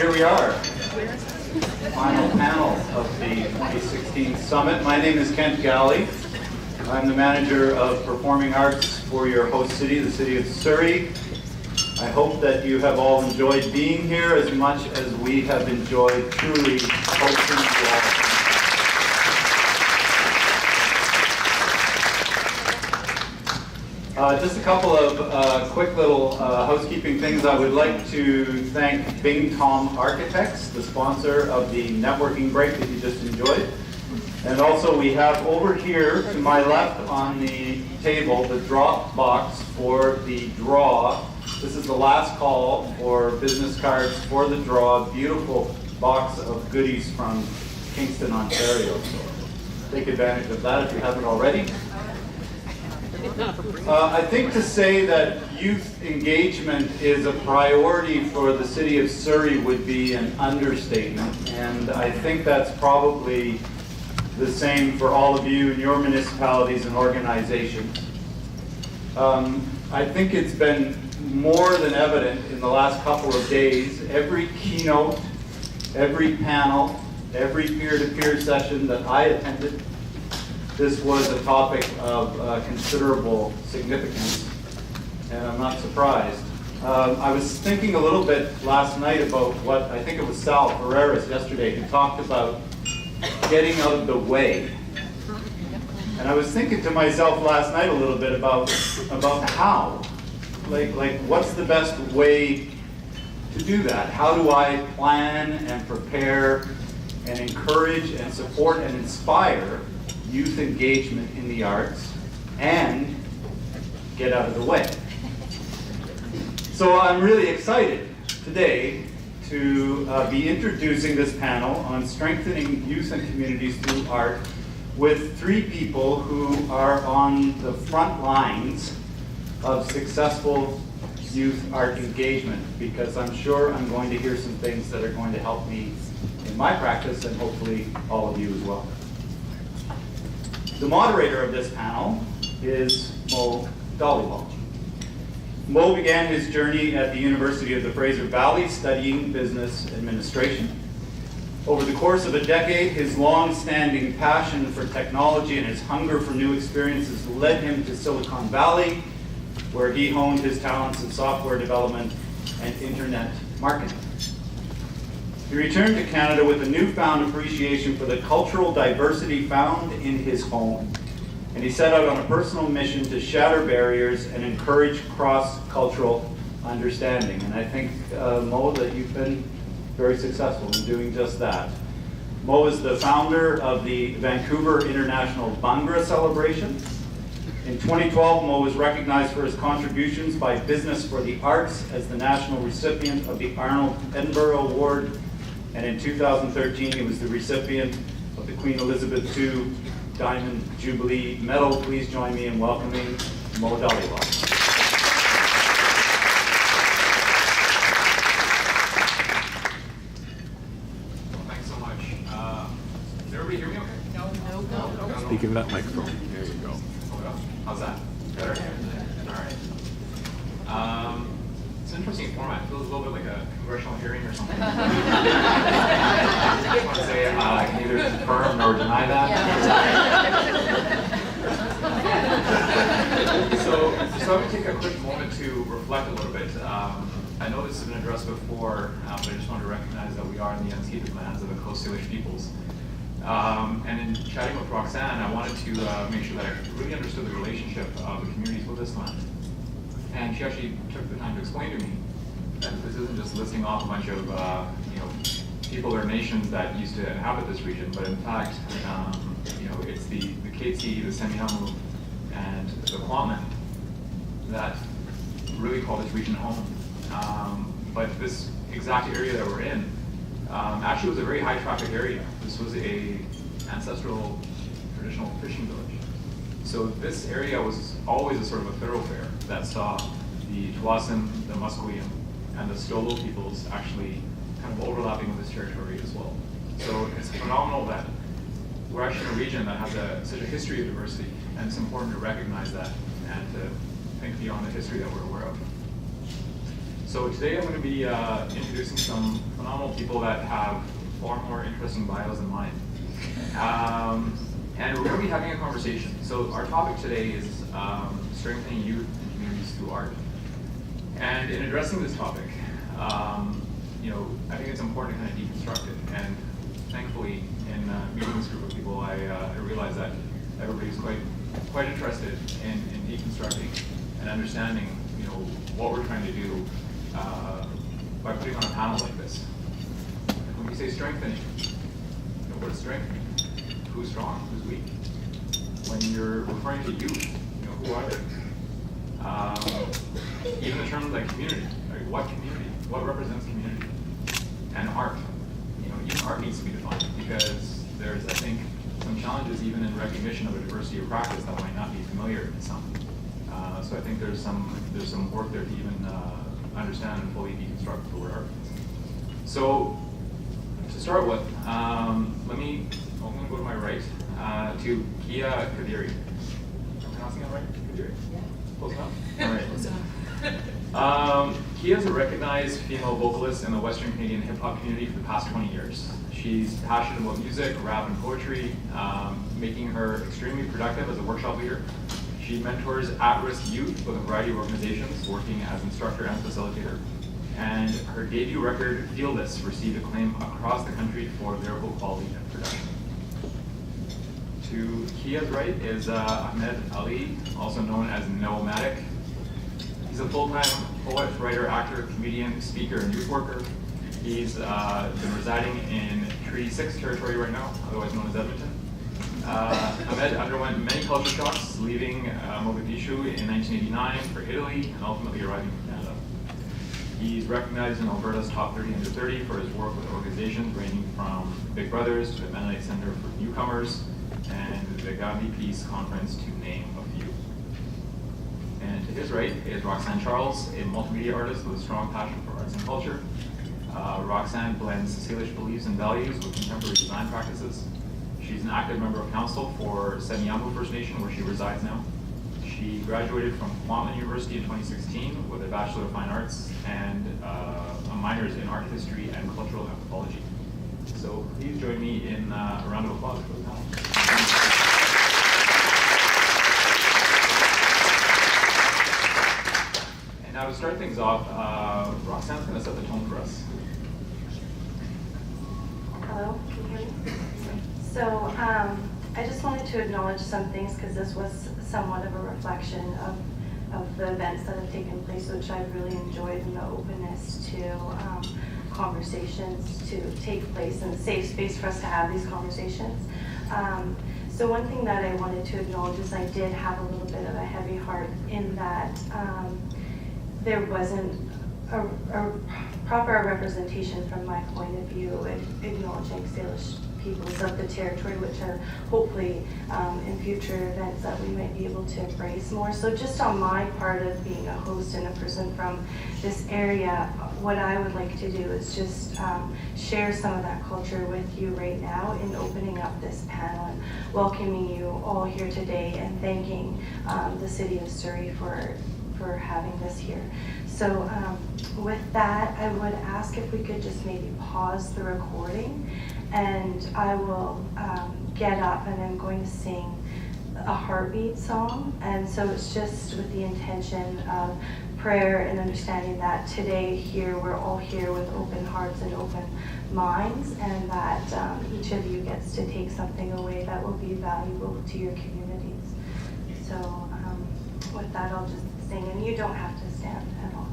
here we are, final panel of the 2016 Summit. My name is Kent Galley. I'm the manager of performing arts for your host city, the city of Surrey. I hope that you have all enjoyed being here as much as we have enjoyed truly hosting you all. Just a couple of quick little housekeeping things. I would like to thank Bing Tom Architects, the sponsor of the networking break that you just enjoyed. And also we have over here to my left on the table the drop box for the draw. This is the last call for business cards for the draw. Beautiful box of goodies from Kingston, Ontario. So take advantage of that if you haven't already. I think to say that youth engagement is a priority for the city of Surrey would be an understatement, and I think that's probably the same for all of you in your municipalities and organizations. I think it's been more than evident in the last couple of days. Every keynote, every panel, every peer-to-peer session that I attended, this was a topic of considerable significance, and I'm not surprised. I was thinking a little bit last night about what, I think it was Sal Ferreras yesterday, who talked about getting out of the way. And I was thinking to myself last night a little bit about how. Like what's the best way to do that? How do I plan and prepare and encourage and support and inspire youth engagement in the arts and get out of the way? So I'm really excited today to be introducing this panel on strengthening youth and communities through art with three people who are on the front lines of successful youth art engagement, because I'm sure I'm going to hear some things that are going to help me in my practice and hopefully all of you as well. The moderator of this panel is Mo Dhaliwal. Mo began his journey at the University of the Fraser Valley studying business administration. Over the course of a decade, his long-standing passion for technology and his hunger for new experiences led him to Silicon Valley, where he honed his talents in software development and internet marketing. He returned to Canada with a newfound appreciation for the cultural diversity found in his home, and he set out on a personal mission to shatter barriers and encourage cross-cultural understanding. And I think, Mo, that you've been very successful in doing just that. Mo is the founder of the Vancouver International Bhangra Celebration. In 2012, Mo was recognized for his contributions by Business for the Arts as the national recipient of the Arnold Edinburgh Award. And in 2013, he was the recipient of the Queen Elizabeth II Diamond Jubilee Medal. Please join me in welcoming Mo Dhaliwal. Thanks so much. Does everybody hear me okay? No. Speak in that microphone. There you go. How's that? Better? All right. It's an interesting format. It feels a little bit like a congressional hearing or something. I just want to say I can neither confirm nor deny that. So I would take a quick moment to reflect a little bit. I know this has been addressed before, but I just want to recognize that we are in the unceded lands of the Coast Salish peoples. And in chatting with Roxanne, I wanted to make sure that I really understood the relationship of the communities with this land. And she actually took the time to explain to me that this isn't just listing off a bunch of people or nations that used to inhabit this region, but in fact, it's the Katzie, the Semiahmoo, and the Kwame that really call this region home. But this exact area that we're in actually was a very high traffic area. This was a ancestral traditional fishing village. So this area was always a sort of a thoroughfare that saw the Tsawwassen, the Musqueam, and the Stolo peoples actually kind of overlapping with this territory as well. So it's phenomenal that we're actually in a region that has such a history of diversity, and it's important to recognize that and to think beyond the history that we're aware of. So today I'm going to be introducing some phenomenal people that have far more interesting bios than mine. And we're going to be having a conversation. So our topic today is strengthening youth and communities through art. And in addressing this topic, I think it's important to kind of deconstruct it. And thankfully, in meeting this group of people, I realized that everybody's quite interested in deconstructing and understanding, what we're trying to do by putting on a panel like this. When we say strengthening, what is strengthening? Who's strong? Who's weak? When you're referring to youth, who are they? Even the terms like community, right? What community? What represents community? And art. Even art needs to be defined because there's, I think, some challenges even in recognition of a diversity of practice that might not be familiar to some. So I think there's some work there to even understand and fully deconstruct the word art. So to start with, I'm going to go to my right to Kia Kadiri. Am I pronouncing that right? Kadiri? Yeah. Close enough? All right. Close enough. Kia is a recognized female vocalist in the Western Canadian hip-hop community for the past 20 years. She's passionate about music, rap, and poetry, making her extremely productive as a workshop leader. She mentors at-risk youth with a variety of organizations, working as instructor and facilitator. And her debut record, Feel This, received acclaim across the country for lyrical quality and production. To Kia's right is Ahmed Ali, also known as Nomadic. He's a full-time poet, writer, actor, comedian, speaker, and youth worker. He's been residing in Treaty 6 territory right now, otherwise known as Edmonton. Ahmed underwent many culture shocks, leaving Mogadishu in 1989 for Italy and ultimately arriving in Canada. He's recognized in Alberta's top 30 under 30 for his work with organizations ranging from Big Brothers to the Mennonite Center for Newcomers and the Gandhi Peace Conference, to name a few. And to his right is Roxanne Charles, a multimedia artist with a strong passion for arts and culture. Roxanne blends Salish beliefs and values with contemporary design practices. She's an active member of council for Semiahmoo First Nation, where she resides now. She graduated from Kwantlen University in 2016 with a Bachelor of Fine Arts and a minors in art history and cultural anthropology. So please join me in a round of applause for the panel. And now to start things off, Roxanne's going to set the tone for us. Hello, can you hear me? So I just wanted to acknowledge some things because this was somewhat of a reflection of the events that have taken place, which I've really enjoyed, and the openness to conversations to take place and a safe space for us to have these conversations. So one thing that I wanted to acknowledge is I did have a little bit of a heavy heart in that there wasn't a proper representation from my point of view in acknowledging Salish peoples of the territory, which are hopefully in future events that we might be able to embrace more. So just on my part of being a host and a person from this area, what I would like to do is just share some of that culture with you right now in opening up this panel and welcoming you all here today and thanking the city of Surrey for having this here. So with that, I would ask if we could just maybe pause the recording, and I will get up and I'm going to sing a heartbeat song. And so it's just with the intention of prayer and understanding that today here, we're all here with open hearts and open minds, and that each of you gets to take something away that will be valuable to your communities. So with that, I'll just sing, and you don't have to stand at all.